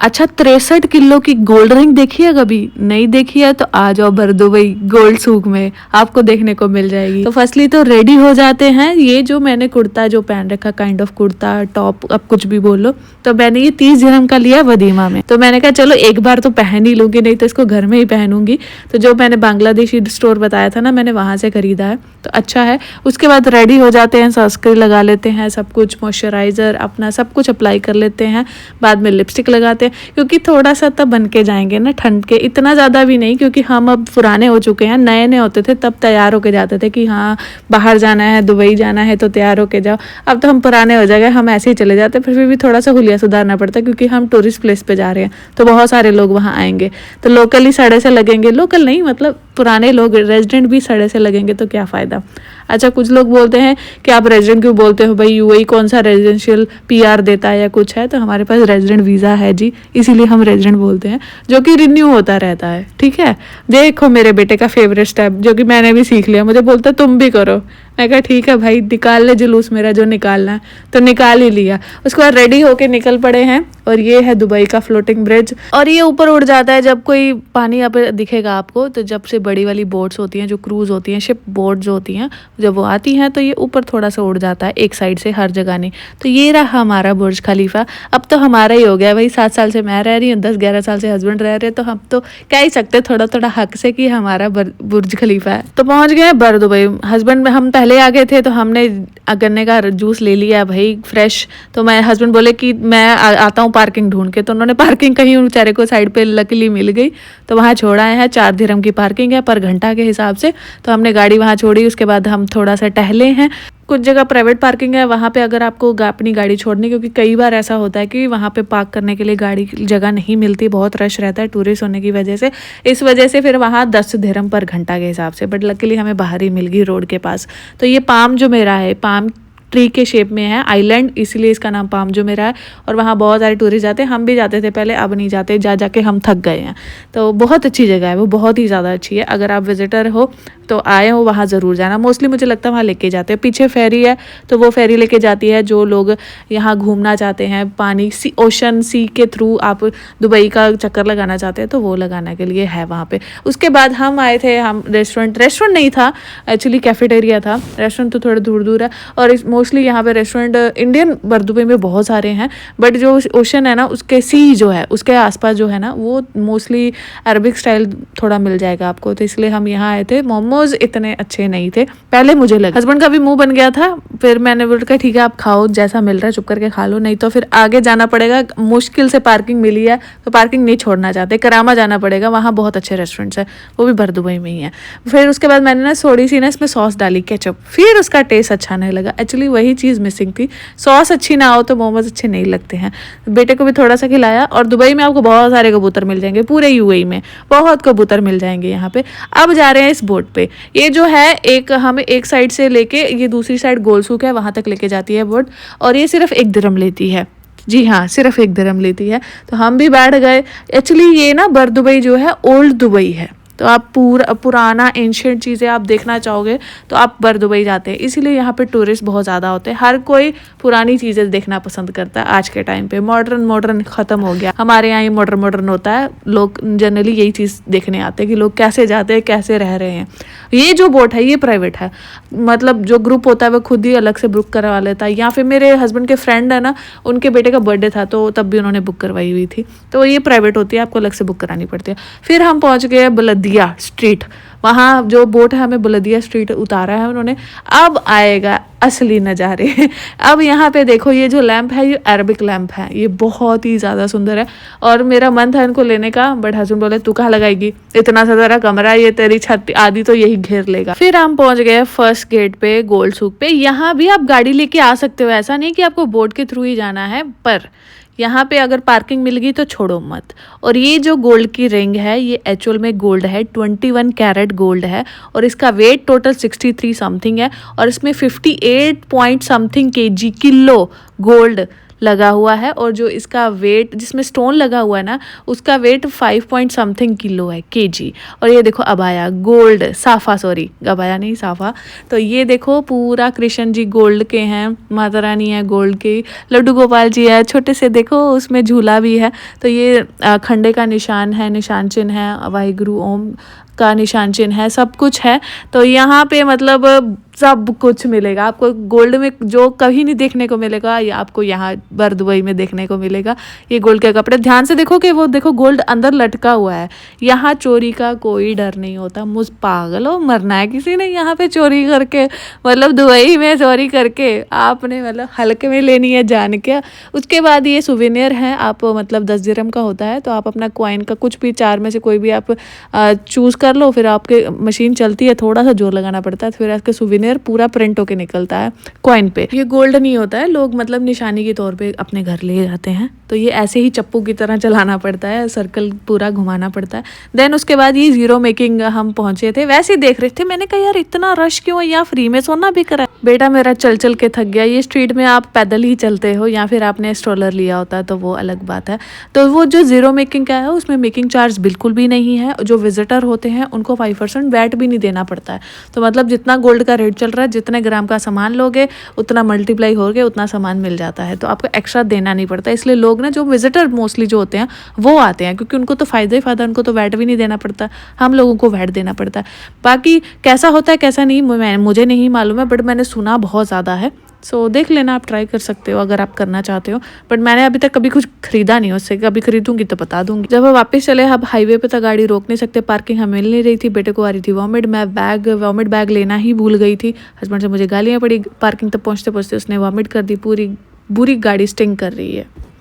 अच्छा 63 किलो की gold ring देखी है कभी? नहीं देखी है तो आ जाओ भर दुबई गोल्ड सूक में, आपको देखने को मिल जाएगी। तो फर्स्टली तो रेडी हो जाते हैं। ये जो मैंने कुर्ता जो पहन रखा, काइंड ऑफ कुर्ता टॉप, अब कुछ भी बोलो, तो मैंने ये 30 दिरहम का लिया वदीमा में। तो मैंने कहा चलो एक बार तो पहन ही लूंगी, नहीं तो इसको घर में ही पहनूंगी। तो जो मैंने बांग्लादेशी स्टोर बताया था ना, मैंने वहां से खरीदा है, तो अच्छा है। उसके बाद रेडी हो जाते हैं, सनस्क्रीन लगा लेते हैं, सब कुछ मॉइस्चराइजर अपना सब कुछ अप्लाई कर लेते हैं। बाद में लिपस्टिक लगाते हैं, क्योंकि थोड़ा सा तब बन के जाएंगे ना ठंड के, इतना ज़्यादा भी नहीं, क्योंकि हम अब पुराने हो चुके हैं। नए नए होते थे तब तैयार होके जाते थे कि हाँ बाहर जाना है, दुबई जाना है तो तैयार होके जाओ। अब तो हम पुराने हो जाएंगे, हम ऐसे ही चले जाते, फिर भी थोड़ा सा हुलिया सुधारना पड़ता है, क्योंकि हम टूरिस्ट प्लेस पे जा रहे हैं तो बहुत सारे लोग वहाँ आएंगे, तो लोकली सड़े से लगेंगे, लोकल नहीं मतलब पुराने लोग रेजिडेंट भी सड़े से लगेंगे तो क्या फ़ायदा। अच्छा कुछ लोग बोलते हैं कि आप रेजिडेंट क्यों बोलते हो भाई, यूएई कौन सा रेजिडेंशियल पीआर देता है या कुछ है, तो हमारे पास रेजिडेंट वीज़ा है जी, इसीलिए हम रेजिडेंट बोलते हैं, जो कि रिन्यू होता रहता है। ठीक है, देखो मेरे बेटे का फेवरेट स्टेप जो कि मैंने भी सीख लिया, मुझे बोलता तुम भी करो। मैं कहा ठीक है भाई, निकाल ले जुलूस मेरा जो निकालना है, तो निकाल ही लिया। उसके बाद रेडी होके निकल पड़े हैं, और ये है दुबई का फ्लोटिंग ब्रिज, और ये ऊपर उड़ जाता है जब कोई पानी यहाँ पे दिखेगा आपको, तो जब से बड़ी वाली बोट्स होती हैं जो क्रूज होती हैं, शिप बोट जो होती हैं, जब वो आती हैं तो ये ऊपर थोड़ा सा उड़ जाता है एक साइड से, हर जगह नहीं। तो ये रहा हमारा बुर्ज खलीफा। अब तो हमारा ही हो गया भाई, 7 साल से मैं रह रही हूँ, 10-11 साल से हस्बैंड रह रहे हैं, तो हम तो कह ही सकते थोड़ा थोड़ा हक से कि हमारा बुर्ज खलीफा है। तो पहुंच गए बर दुबई। हस्बैंड में हम पहले आ गए थे, तो हमने गन्ने का जूस ले लिया भाई फ्रेश। तो मैं हस्बैंड बोले कि मैं आता हूँ पार्किंग ढूंढ के, तो उन्होंने पार्किंग कहीं बेचारे को साइड पे लकीली मिल गई, तो वहाँ छोड़ा है। 4 दिरहम की पार्किंग है पर घंटा के हिसाब से, तो हमने गाड़ी वहाँ छोड़ी। उसके बाद हम थोड़ा सा टहले हैं। कुछ जगह प्राइवेट पार्किंग है, वहाँ पे अगर आपको अपनी गाड़ी छोड़नी, क्योंकि कई बार ऐसा होता है कि वहाँ पे पार्क करने के लिए गाड़ी जगह नहीं मिलती, बहुत रश रहता है टूरिस्ट होने की वजह से। इस वजह से फिर वहाँ 10 दिरहम पर घंटा के हिसाब से, बट लकीली हमें बाहर ही मिल गई रोड के पास। तो ये पाम जो मेरा है, पाम ट्री के शेप में है आइलैंड, इसलिए इसका नाम पाम जो मेरा है। और वहाँ बहुत सारे टूरिस्ट जाते हैं, हम भी जाते थे पहले, अब नहीं जाते, जा जाके हम थक गए हैं। तो बहुत अच्छी जगह है वो, बहुत ही ज़्यादा अच्छी है। अगर आप विजिटर हो तो आए हो वहाँ ज़रूर जाना। मोस्टली मुझे लगता है वहाँ लेके जाते हैं, पीछे फेरी है तो वो फेरी लेके जाती है जो लोग यहाँ घूमना चाहते हैं, पानी सी ओशन सी के थ्रू आप दुबई का चक्कर लगाना चाहते हैं तो वो लगाने के लिए है वहाँ पे। उसके बाद हम आए थे, हम रेस्टोरेंट नहीं था एक्चुअली, कैफेटेरिया था। रेस्टोरेंट तो थोड़े दूर दूर है, और मोस्टली यहाँ पे रेस्टोरेंट इंडियन दुबई में बहुत सारे हैं, बट जो ओशन है ना उसके सी जो है उसके आसपास जो है ना, वो मोस्टली अरबिक स्टाइल थोड़ा मिल जाएगा आपको। तो इसलिए हम यहाँ आए थे। मोमोज इतने अच्छे नहीं थे पहले मुझे लगा, हस्बैंड का भी मुंह बन गया था, फिर मैंने बोला ठीक है आप खाओ, जैसा मिल रहा है चुप करके खा लो, नहीं तो फिर आगे जाना पड़ेगा। मुश्किल से पार्किंग मिली है तो पार्किंग नहीं छोड़ना चाहते, करामा जाना पड़ेगा, वहाँ बहुत अच्छे रेस्टोरेंट्स है, वो भी भर दुबई में ही है। फिर उसके बाद मैंने ना थोड़ी सी ना इसमें सॉस डाली, केचप, फिर उसका टेस्ट अच्छा नहीं लगा। एक्चुअली वही चीज़ मिसिंग थी, सॉस अच्छी ना हो तो मोमोज अच्छे नहीं लगते हैं। बेटे को भी थोड़ा सा खिलाया। और दुबई में आपको बहुत सारे कबूतर मिल जाएंगे, पूरे यूएई में बहुत कबूतर मिल जाएंगे यहाँ पे। अब जा रहे हैं इस बोट पे। ये जो है एक हमें एक साइड से लेके ये दूसरी साइड गोल सूक है, वहाँ तक लेके जाती है बोट, और ये सिर्फ 1 दिरहम लेती है। जी हाँ, सिर्फ 1 दिरहम लेती है। तो हम भी बैठ गए। एक्चुअली ये ना बर दुबई जो है ओल्ड दुबई है, तो आप पुराना एंशियंट चीज़ें आप देखना चाहोगे तो आप बर दुबई जाते हैं, इसीलिए यहाँ पे टूरिस्ट बहुत ज़्यादा होते हैं। हर कोई पुरानी चीज़ें देखना पसंद करता है आज के टाइम पे। मॉडर्न ख़त्म हो गया, हमारे यहाँ ही मॉडर्न होता है। लोग जनरली यही चीज़ देखने आते हैं कि लोग कैसे जाते हैं, कैसे रह रहे हैं। ये जो बोट है ये प्राइवेट है, मतलब जो ग्रुप होता है वो खुद ही अलग से बुक करवा लेता है। या फिर मेरे हस्बैंड के फ्रेंड है ना, उनके बेटे का बर्थडे था तो तब भी उन्होंने बुक करवाई हुई थी, तो ये प्राइवेट होती है, आपको अलग से बुक करानी पड़ती है। फिर हम पहुँच गए बुलंदिया स्ट्रीट, वहाँ जो बोट है हमें बुलंदिया स्ट्रीट उतारा है उन्होंने। अब आएगा असली नज़ारे। अब यहाँ पे देखो, ये जो लैंप है ये अरबिक लैंप है, ये बहुत ही ज़्यादा सुंदर है, और मेरा मन था इनको लेने का, बट हस्बैंड बोले तू कहाँ लगाएगी, इतना सा तेरा कमरा, ये तेरी छत आदि तो यही घेर लेगा। फिर हम पहुँच गए फर्स्ट गेट पे, गोल्ड सूक पे। यहाँ भी आप गाड़ी लेके आ सकते हो, ऐसा नहीं कि आपको बोट के थ्रू ही जाना है, पर यहाँ पे अगर पार्किंग मिल गई तो छोड़ो मत। और ये जो गोल्ड की रिंग है ये एक्चुअल में गोल्ड है, 21 कैरेट गोल्ड है, और इसका वेट टोटल 63 समथिंग है, और इसमें 58 point something kg kilo gold लगा हुआ है और जो इसका वेट जिसमें स्टोन लगा हुआ है ना उसका वेट 5 पॉइंट समथिंग किलो है केजी। और ये देखो अबाया गोल्ड साफा, सॉरी अबाया नहीं साफा। तो ये देखो पूरा कृष्ण जी गोल्ड के हैं, माता रानी है गोल्ड की, लड्डू गोपाल जी है छोटे से, देखो उसमें झूला भी है। तो ये खंडे का निशान है, निशान चिन्ह है, वाहिगुरु ओम का निशान चिन्ह है, सब कुछ है। तो यहाँ पे मतलब सब कुछ मिलेगा आपको गोल्ड में, जो कभी नहीं देखने को मिलेगा ये आपको यहाँ बर दुबई में देखने को मिलेगा। ये गोल्ड के कपड़े ध्यान से देखो कि वो देखो गोल्ड अंदर लटका हुआ है। यहाँ चोरी का कोई डर नहीं होता। मुझ पागल हो, मरना है किसी ने यहाँ पे चोरी करके, मतलब दुबई में चोरी करके आपने मतलब हल्के में लेनी है जान के। उसके बाद ये सुवेनियर है, आप मतलब 10 दिरहम का होता है, तो आप अपना कॉइन का कुछ भी 4 में से कोई भी आप चूज़ कर लो, फिर आपके मशीन चलती है, थोड़ा सा जोर लगाना पड़ता है, फिर आपके सुवेनियर पूरा प्रिंट होके निकलता है कॉइन पे। ये गोल्ड नहीं होता है, लोग मतलब निशानी के तौर पे अपने घर ले जाते हैं। तो ये ऐसे ही चप्पू की तरह चलाना पड़ता है, सर्कल पूरा घुमाना पड़ता है। देन उसके बाद ये जीरो मेकिंग हम पहुंचे थे, वैसे ही देख रहे थे, मैंने कहा यार इतना रश क्यों है, यहाँ फ्री में सोना बिक रहा है। बेटा मेरा चल चल के थक गया। ये स्ट्रीट में आप पैदल ही चलते हो या फिर आपने स्ट्रोलर लिया होता है तो वो अलग बात है। तो वो जो जीरो मेकिंग का है उसमें मेकिंग चार्ज बिल्कुल भी नहीं है। जो विजिटर होते हैं उनको 5% वैट भी नहीं देना पड़ता है। तो मतलब जितना गोल्ड का रेट चल रहा है, जितने ग्राम का सामान लोगे उतना मल्टीप्लाई हो गए, उतना सामान मिल जाता है, तो आपको एक्स्ट्रा देना नहीं पड़ता। इसलिए लोग ना जो विजिटर मोस्टली जो होते हैं वो आते हैं, क्योंकि उनको तो फ़ायदा ही फ़ायदा, उनको तो वैट भी नहीं देना पड़ता, हम लोगों को वैट देना पड़ता है। बाकी कैसा होता है कैसा नहीं मुझे नहीं मालूम है, बट मैंने सुना बहुत ज़्यादा है। सो देख लेना, आप ट्राई कर सकते हो अगर आप करना चाहते हो। बट मैंने अभी तक कभी कुछ खरीदा नहीं उससे, कभी खरीदूंगी तो बता दूंगी। जब हम वापस चले, अब हाईवे पे तो गाड़ी रोक नहीं सकते, पार्किंग हमें मिल नहीं रही थी। बेटे को आ रही थी वॉमिट, मैं वॉमिट बैग लेना ही भूल गई थी। हस्बैंड से मुझे गालियाँ पड़ी, पार्किंग तक पहुँचते पहुँचते उसने वॉमिट कर दी, पूरी गाड़ी स्टिंग कर रही है।